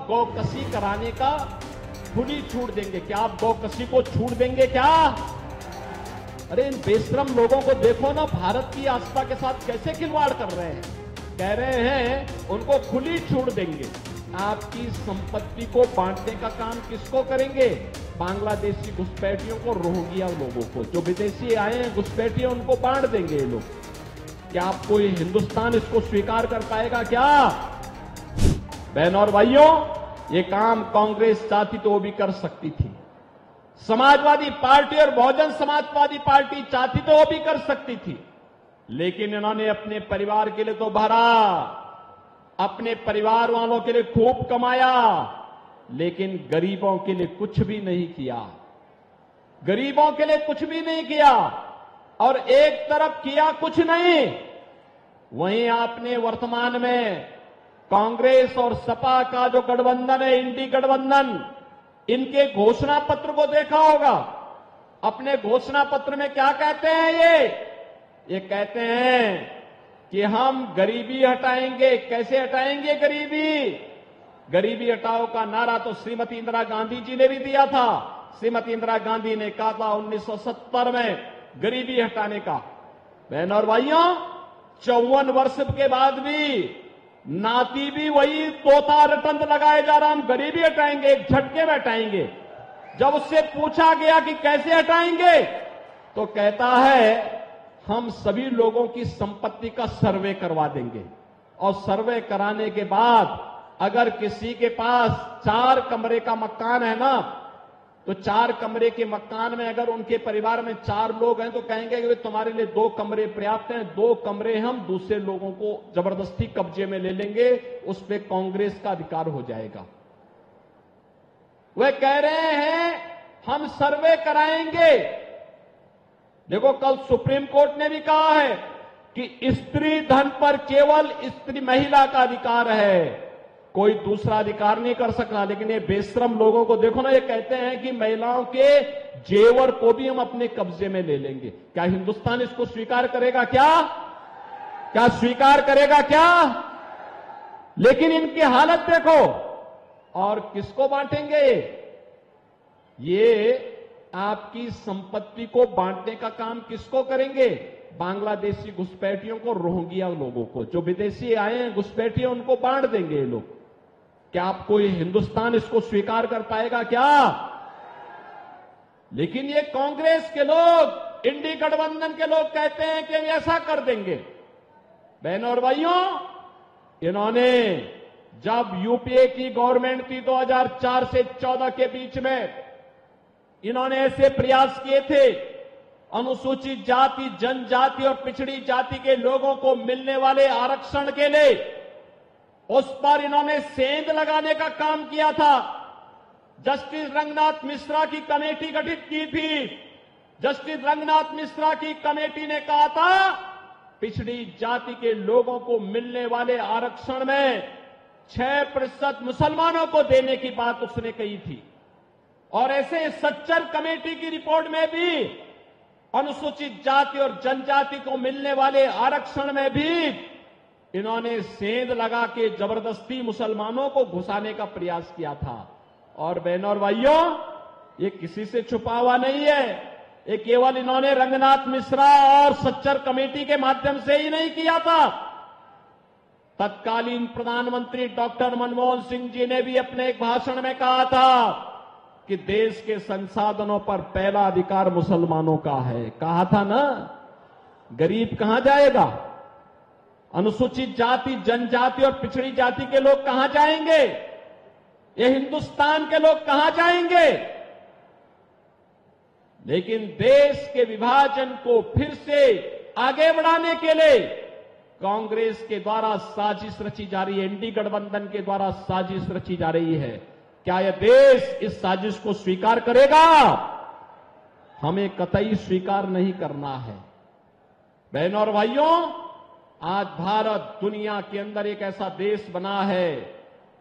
गौकसी कराने का खुली छूट देंगे। क्या आप गौकसी को छूट देंगे क्या? अरे इन बेशरम लोगों को देखो ना, भारत की आस्था के साथ कैसे खिलवाड़ कर रहे हैं। कह रहे हैं उनको खुली छूट देंगे। आपकी संपत्ति को बांटने का काम किसको करेंगे? बांग्लादेशी घुसपैठियों को, रोहिंग्या लोगों को, जो विदेशी आए हैं घुसपैठिए, उनको बांट देंगे ये लोग। क्या आप कोई हिंदुस्तान इसको स्वीकार कर पाएगा क्या? बहनों और भाइयों, ये काम कांग्रेस चाहती तो वो भी कर सकती थी। समाजवादी पार्टी और बहुजन समाजवादी पार्टी चाहती तो वो भी कर सकती थी, लेकिन इन्होंने अपने परिवार के लिए तो भरा, अपने परिवार वालों के लिए खूब कमाया, लेकिन गरीबों के लिए कुछ भी नहीं किया। गरीबों के लिए कुछ भी नहीं किया। और एक तरफ किया कुछ नहीं, वहीं आपने वर्तमान में कांग्रेस और सपा का जो गठबंधन है, इंडी गठबंधन, इनके घोषणा पत्र को देखा होगा। अपने घोषणा पत्र में क्या कहते हैं ये कहते हैं कि हम गरीबी हटाएंगे। कैसे हटाएंगे गरीबी? गरीबी हटाओ का नारा तो श्रीमती इंदिरा गांधी जी ने भी दिया था। श्रीमती इंदिरा गांधी ने कहा था 1970 में गरीबी हटाने का। बहनों और भाइयों, 54 वर्ष के बाद भी नाती भी वही तोता रटंत लगाए जा रहा, हम गरीबी हटाएंगे, एक झटके में हटाएंगे। जब उससे पूछा गया कि कैसे हटाएंगे, तो कहता है हम सभी लोगों की संपत्ति का सर्वे करवा देंगे, और सर्वे कराने के बाद अगर किसी के पास 4 कमरे का मकान है ना, तो 4 कमरे के मकान में अगर उनके परिवार में 4 लोग हैं तो कहेंगे कि तुम्हारे लिए 2 कमरे पर्याप्त हैं, 2 कमरे हम दूसरे लोगों को जबरदस्ती कब्जे में ले लेंगे, उस पर कांग्रेस का अधिकार हो जाएगा। वे कह रहे हैं हम सर्वे कराएंगे। देखो, कल सुप्रीम कोर्ट ने भी कहा है कि स्त्री धन पर केवल स्त्री महिला का अधिकार है, कोई दूसरा अधिकार नहीं कर सकता। लेकिन ये बेशरम लोगों को देखो ना, ये कहते हैं कि महिलाओं के जेवर को भी हम अपने कब्जे में ले लेंगे। क्या हिंदुस्तान इसको स्वीकार करेगा क्या? क्या स्वीकार करेगा क्या? लेकिन इनकी हालत देखो। और किसको बांटेंगे? ये आपकी संपत्ति को बांटने का काम किसको करेंगे? बांग्लादेशी घुसपैठियों को, रोहिंग्या लोगों को, जो विदेशी आए हैं घुसपैठिए, उनको बांट देंगे ये लोग। क्या आप कोई हिंदुस्तान इसको स्वीकार कर पाएगा क्या? लेकिन ये कांग्रेस के लोग, इंडी गठबंधन के लोग कहते हैं कि ऐसा कर देंगे। बहनों और भाइयों, इन्होंने जब यूपीए की गवर्नमेंट थी 2004 से 14 के बीच में, इन्होंने ऐसे प्रयास किए थे अनुसूचित जाति, जनजाति और पिछड़ी जाति के लोगों को मिलने वाले आरक्षण के लिए, उस पर इन्होंने सेंध लगाने का काम किया था। जस्टिस रंगनाथ मिश्रा की कमेटी गठित की थी। जस्टिस रंगनाथ मिश्रा की कमेटी ने कहा था पिछड़ी जाति के लोगों को मिलने वाले आरक्षण में 6% मुसलमानों को देने की बात उसने कही थी। और ऐसे सच्चर कमेटी की रिपोर्ट में भी अनुसूचित जाति और जनजाति को मिलने वाले आरक्षण में भी इन्होंने सेंध लगा के जबरदस्ती मुसलमानों को घुसाने का प्रयास किया था। और बहनों और भाइयों, ये किसी से छुपा हुआ नहीं है। ये केवल इन्होंने रंगनाथ मिश्रा और सच्चर कमेटी के माध्यम से ही नहीं किया था। तत्कालीन प्रधानमंत्री डॉक्टर मनमोहन सिंह जी ने भी अपने एक भाषण में कहा था कि देश के संसाधनों पर पहला अधिकार मुसलमानों का है। कहा था ना? गरीब कहां जाएगा? अनुसूचित जाति, जनजाति और पिछड़ी जाति के लोग कहां जाएंगे? ये हिंदुस्तान के लोग कहां जाएंगे? लेकिन देश के विभाजन को फिर से आगे बढ़ाने के लिए कांग्रेस के द्वारा साजिश रची जा रही है, इंडी गठबंधन के द्वारा साजिश रची जा रही है। क्या यह देश इस साजिश को स्वीकार करेगा? हमें कतई स्वीकार नहीं करना है। बहनों और भाइयों, आज भारत दुनिया के अंदर एक ऐसा देश बना है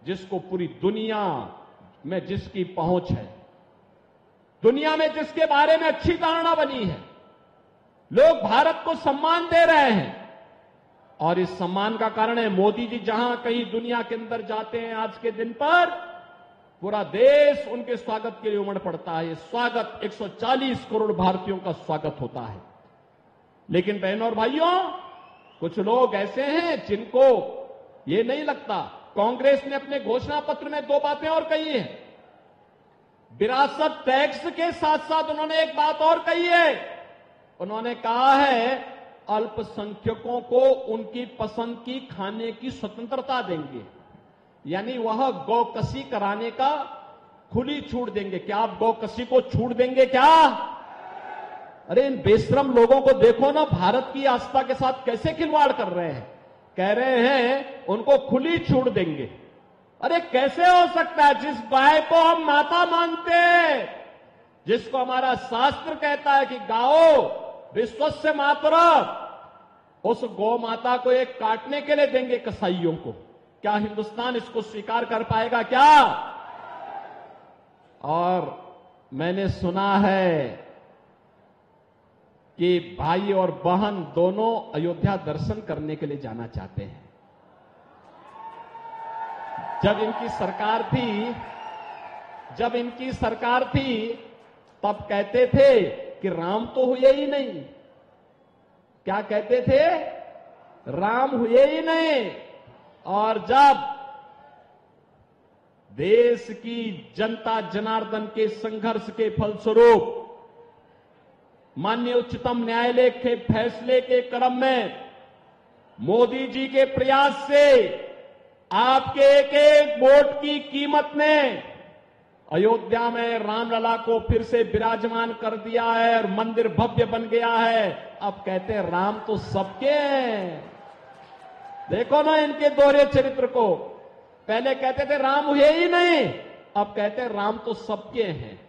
जिसको पूरी दुनिया में जिसकी पहुंच है, दुनिया में जिसके बारे में अच्छी धारणा बनी है, लोग भारत को सम्मान दे रहे हैं। और इस सम्मान का कारण है मोदी जी जहां कहीं दुनिया के अंदर जाते हैं आज के दिन पर पूरा देश उनके स्वागत के लिए उमड़ पड़ता है। ये स्वागत 140 करोड़ भारतीयों का स्वागत होता है। लेकिन बहनों और भाइयों, कुछ लोग ऐसे हैं जिनको ये नहीं लगता। कांग्रेस ने अपने घोषणा पत्र में 2 बातें और कही है। विरासत टैक्स के साथ साथ उन्होंने एक बात और कही है। उन्होंने कहा है अल्पसंख्यकों को उनकी पसंद की खाने की स्वतंत्रता देंगे, यानी वह गौकसी कराने का खुली छूट देंगे। क्या आप गौकसी को छूट देंगे क्या? अरे इन बेशरम लोगों को देखो ना, भारत की आस्था के साथ कैसे खिलवाड़ कर रहे हैं। कह रहे हैं उनको खुली छूट देंगे। अरे कैसे हो सकता है? जिस गाय को हम माता मानते हैं, जिसको हमारा शास्त्र कहता है कि गाओ विश्वस्य मातरम्, उस गौ माता को एक काटने के लिए देंगे कसाईयों को। क्या हिंदुस्तान इसको स्वीकार कर पाएगा क्या? और मैंने सुना है कि भाई और बहन दोनों अयोध्या दर्शन करने के लिए जाना चाहते हैं। जब इनकी सरकार थी तब कहते थे कि राम तो हुए ही नहीं। क्या कहते थे? राम हुए ही नहीं। और जब देश की जनता जनार्दन के संघर्ष के फलस्वरूप माननीय उच्चतम न्यायालय के फैसले के क्रम में मोदी जी के प्रयास से आपके एक एक वोट की कीमत ने अयोध्या में रामलला को फिर से विराजमान कर दिया है और मंदिर भव्य बन गया है। अब कहते हैं राम तो सबके हैं। देखो ना इनके दोहरे चरित्र को। पहले कहते थे राम हुए ही नहीं, अब कहते हैं राम तो सबके हैं।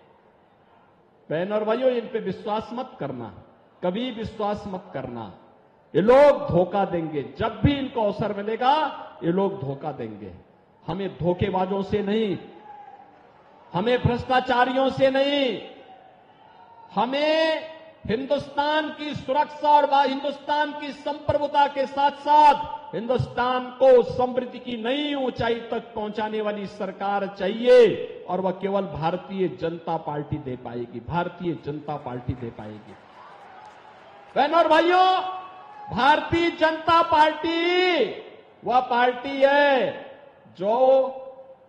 बहन और भाइयों, इन पे विश्वास मत करना, कभी विश्वास मत करना। ये लोग धोखा देंगे। जब भी इनको अवसर मिलेगा ये लोग धोखा देंगे। हमें धोखेबाजों से नहीं, हमें भ्रष्टाचारियों से नहीं, हमें हिंदुस्तान की सुरक्षा और हिंदुस्तान की संप्रभुता के साथ साथ हिंदुस्तान को समृद्धि की नई ऊंचाई तक पहुंचाने वाली सरकार चाहिए। और वह केवल भारतीय जनता पार्टी दे पाएगी, भारतीय जनता पार्टी दे पाएगी। बहनों और भाइयों, भारतीय जनता पार्टी वह पार्टी है जो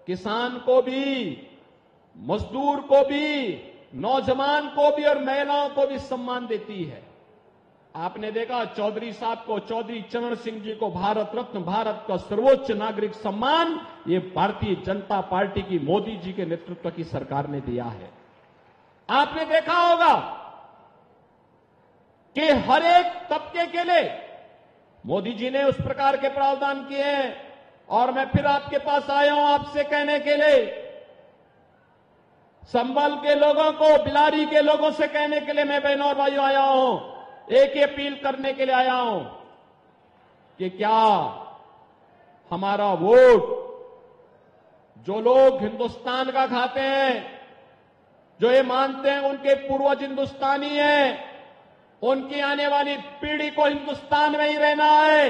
किसान को भी, मजदूर को भी, नौजवान को भी और महिलाओं को भी सम्मान देती है। आपने देखा चौधरी साहब को, चौधरी चरण सिंह जी को भारत रत्न, भारत का सर्वोच्च नागरिक सम्मान ये भारतीय जनता पार्टी की मोदी जी के नेतृत्व की सरकार ने दिया है। आपने देखा होगा कि हर एक तबके के लिए मोदी जी ने उस प्रकार के प्रावधान किए हैं। और मैं फिर आपके पास आया हूं आपसे कहने के लिए, संभल के लोगों को, बिलारी के लोगों से कहने के लिए मैं बहनों और भाइयों आया हूं, एक ही अपील करने के लिए आया हूं कि क्या हमारा वोट जो लोग हिंदुस्तान का खाते हैं, जो ये मानते हैं उनके पूर्वज हिंदुस्तानी हैं, उनकी आने वाली पीढ़ी को हिंदुस्तान में ही रहना है,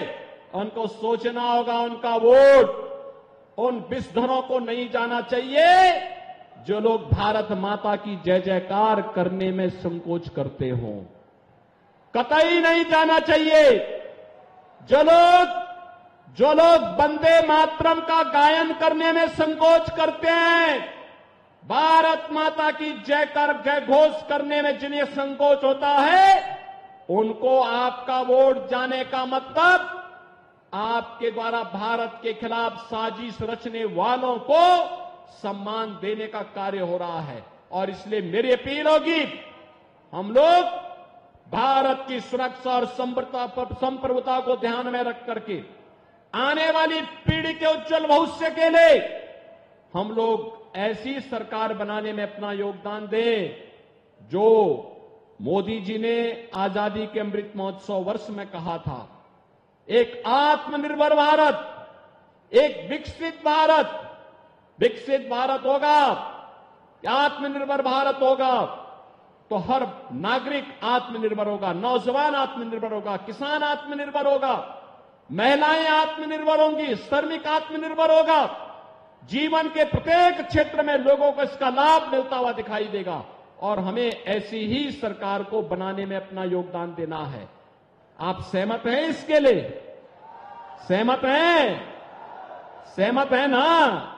उनको सोचना होगा उनका वोट उन विषधरों को नहीं जाना चाहिए जो लोग भारत माता की जय जयकार करने में संकोच करते हों। कतई नहीं जाना चाहिए। जो लोग वंदे मातरम का गायन करने में संकोच करते हैं, भारत माता की जय घोष करने में जिन्हें संकोच होता है, उनको आपका वोट जाने का मतलब आपके द्वारा भारत के खिलाफ साजिश रचने वालों को सम्मान देने का कार्य हो रहा है। और इसलिए मेरी अपील होगी, हम लोग भारत की सुरक्षा और संप्रभुता को ध्यान में रख करके आने वाली पीढ़ी के उज्जवल भविष्य के लिए हम लोग ऐसी सरकार बनाने में अपना योगदान दें जो मोदी जी ने आजादी के अमृत महोत्सव वर्ष में कहा था, एक आत्मनिर्भर भारत, एक विकसित भारत होगा। आत्मनिर्भर भारत होगा तो हर नागरिक आत्मनिर्भर होगा, नौजवान आत्मनिर्भर होगा, किसान आत्मनिर्भर होगा। महिलाएं आत्मनिर्भर होंगी, श्रमिक आत्मनिर्भर होगा, जीवन के प्रत्येक क्षेत्र में लोगों को इसका लाभ मिलता हुआ दिखाई देगा और हमें ऐसी ही सरकार को बनाने में अपना योगदान देना है। आप सहमत हैं इसके लिए? सहमत हैं? सहमत है ना?